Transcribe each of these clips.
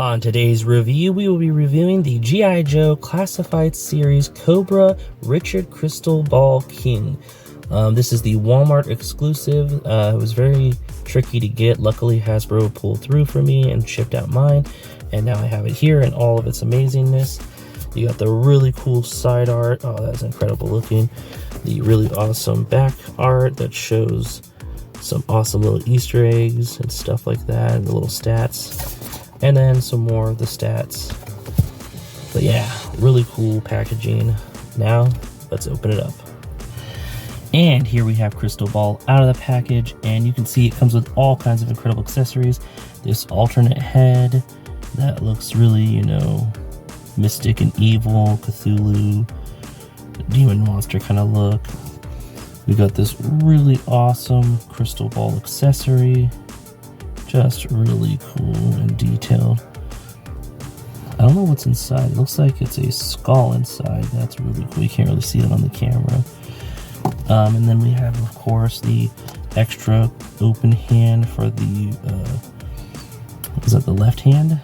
On today's review, we will be reviewing the G.I. Joe Classified Series Cobra Richard Crystal Ball King. This is the Walmart exclusive. It was very tricky to get. Luckily, Hasbro pulled through for me and shipped out mine. And now I have it here in all of its amazingness. You got the really cool side art. Oh, that's incredible looking. The really awesome back art that shows some awesome little Easter eggs and stuff like that, and the little stats. And then some more of the stats. But yeah, really cool packaging. Now, let's open it up. And here we have Crystal Ball out of the package, and you can see it comes with all kinds of incredible accessories. This alternate head that looks really, you know, mystic and evil, Cthulhu, demon monster kind of look. We got this really awesome Crystal Ball accessory. Just really cool and detailed. I don't know what's inside. It looks like it's a skull inside. That's really cool. You can't really see it on the camera. And then we have, of course, the extra open hand for the, is that the left hand?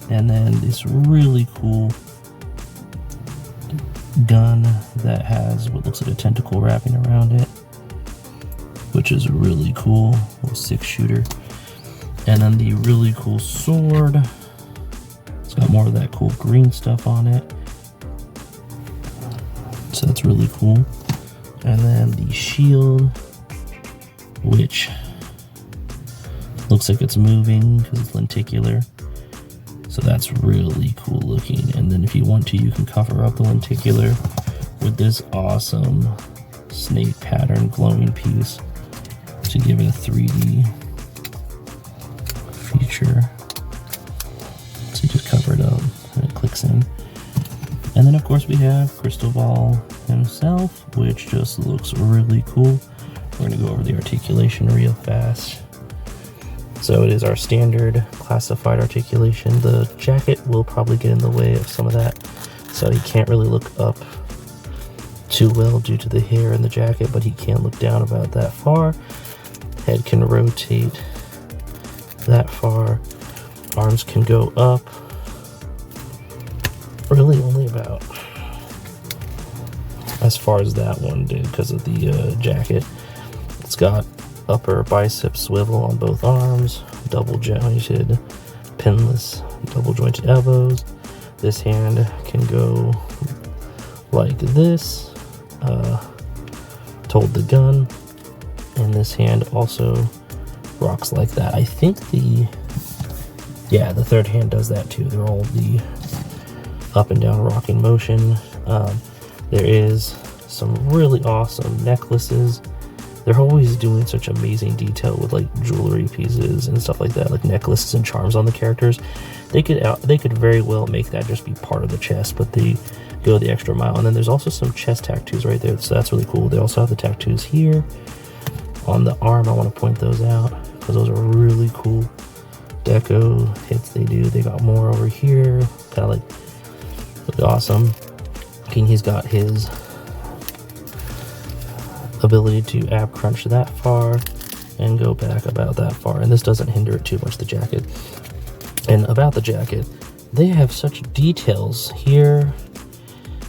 And then this really cool gun that has what looks like a tentacle wrapping around it, which is really cool. A little 6-shooter. And then the really cool sword. It's got more of that cool green stuff on it. So that's really cool. And then the shield, which looks like it's moving because it's lenticular. So that's really cool looking. And then if you want to, you can cover up the lenticular with this awesome snake pattern glowing piece to give it a 3D feature. So you just cover it up and it clicks in. And then of course we have Crystal Ball himself, which just looks really cool. We're gonna go over the articulation real fast. So it is our standard classified articulation. The jacket will probably get in the way of some of that, so he can't really look up too well due to the hair in the jacket, but he can look down about that far. Head can rotate that far. Arms can go up. Really only about as far as that one did because of the jacket. It's got upper bicep swivel on both arms, double jointed, pinless, double jointed elbows. This hand can go like this, to hold the gun, and this hand also rocks like that. I think the third hand does that too. They're all the up and down rocking motion. There is some really awesome necklaces. They're always doing such amazing detail with like jewelry pieces and stuff like that, like necklaces and charms on the characters. They could very well make that just be part of the chest, but they go the extra mile. And then there's also some chest tattoos right there, so that's really cool. They also have the tattoos here on the arm. I want to point those out because those are really cool deco hits they do. They got more over here, kind of like really awesome. And he's got his ability to ab crunch that far and go back about that far, and this doesn't hinder it too much, the jacket. And about the jacket, they have such details here,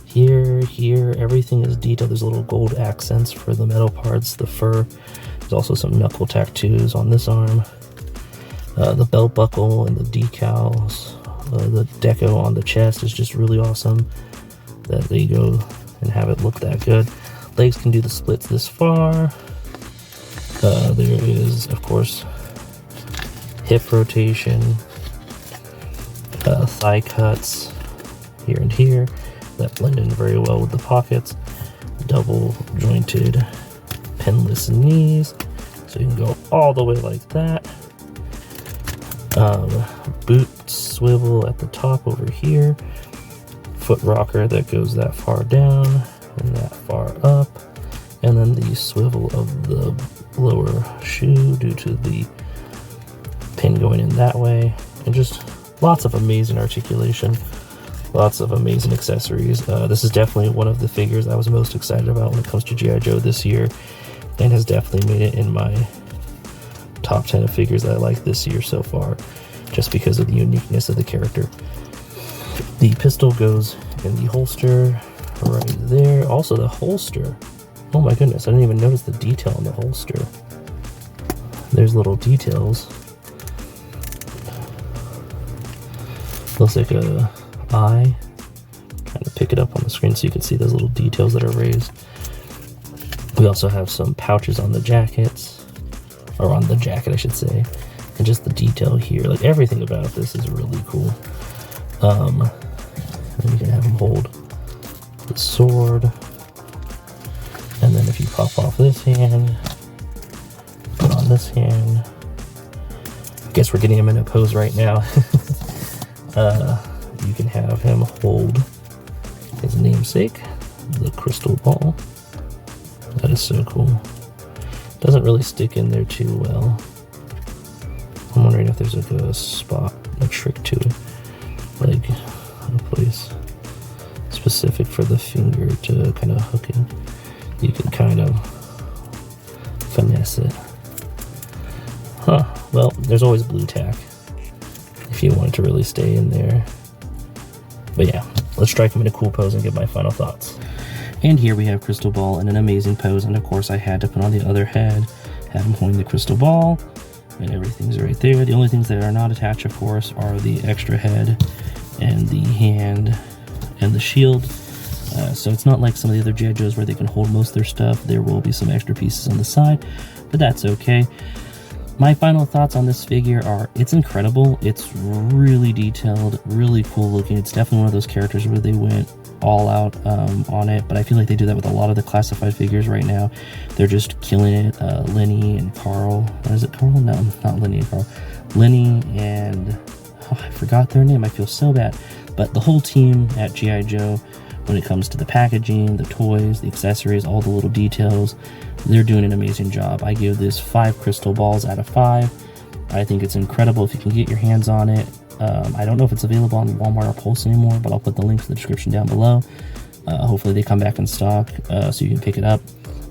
here, everything is detailed. There's little gold accents for the metal parts, the fur. There's also some knuckle tattoos on this arm. The belt buckle and the decals, the deco on the chest is just really awesome that they go and have it look that good. Legs can do the splits this far. There is, of course, hip rotation, thigh cuts here and here that blend in very well with the pockets. Double jointed pinless knees, so you can go all the way like that. Boot swivel at the top over here. Foot rocker that goes that far down and that far up, and then the swivel of the lower shoe due to the pin going in that way, and just lots of amazing articulation, lots of amazing accessories. This is definitely one of the figures I was most excited about when it comes to G.I. Joe this year, and has definitely made it in my top 10 of figures that I like this year so far. just because of the uniqueness of the character. The pistol goes in the holster right there. Also the holster, oh my goodness, I didn't even notice the detail on the holster. There's little details. Looks like a eye. Trying to pick it up on the screen so you can see those little details that are raised. We also have some pouches on the jackets, or on the jacket I should say, and just the detail here. Like everything about this is really cool. And you can have him hold the sword, and then if you pop off this hand, put on this hand. I guess we're getting him in a pose right now. You can have him hold his namesake, the crystal ball. That is so cool. Doesn't really stick in there too well. I'm wondering if there's like a spot, a trick to it, like a place specific for the finger to kind of hook in. You can kind of finesse it. Huh, well, there's always blue tack if you want it to really stay in there. But yeah, let's strike him in a cool pose and get my final thoughts. And here we have Crystal Ball in an amazing pose, and of course I had to put on the other head, have him holding the crystal ball, and everything's right there. The only things that are not attached, of course, are the extra head and the hand and the shield. So it's not like some of the other G.I. Joes where they can hold most of their stuff. There will be some extra pieces on the side, but that's okay. My final thoughts on this figure are, it's incredible. It's really detailed, really cool looking. It's definitely one of those characters where they went all out on it, but I feel like they do that with a lot of the classified figures right now. They're just killing it. Lenny and Carl. What is it, Carl? No, not Lenny and Carl. Lenny and, oh, I forgot their name. I feel so bad. But the whole team at G.I. Joe, when it comes to the packaging, the toys, the accessories, all the little details, they're doing an amazing job. I give this 5 crystal balls out of 5. I think it's incredible if you can get your hands on it. I don't know if it's available on Walmart or Pulse anymore, but I'll put the links in the description down below. Hopefully they come back in stock so you can pick it up,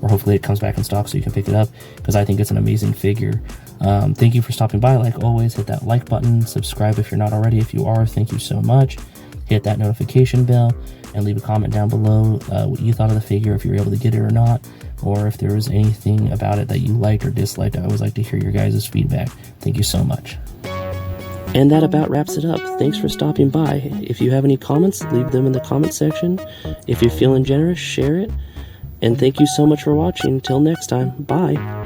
or hopefully it comes back in stock so you can pick it up, because I think it's an amazing figure. Thank you for stopping by. Like always, hit that like button, subscribe if you're not already. If you are, thank you so much. Hit that notification bell and leave a comment down below what you thought of the figure, if you were able to get it or not, or if there was anything about it that you liked or disliked. I always like to hear your guys' feedback. Thank you so much. And that about wraps it up. Thanks for stopping by. If you have any comments, leave them in the comment section. If you're feeling generous, share it. And thank you so much for watching. Till next time, bye.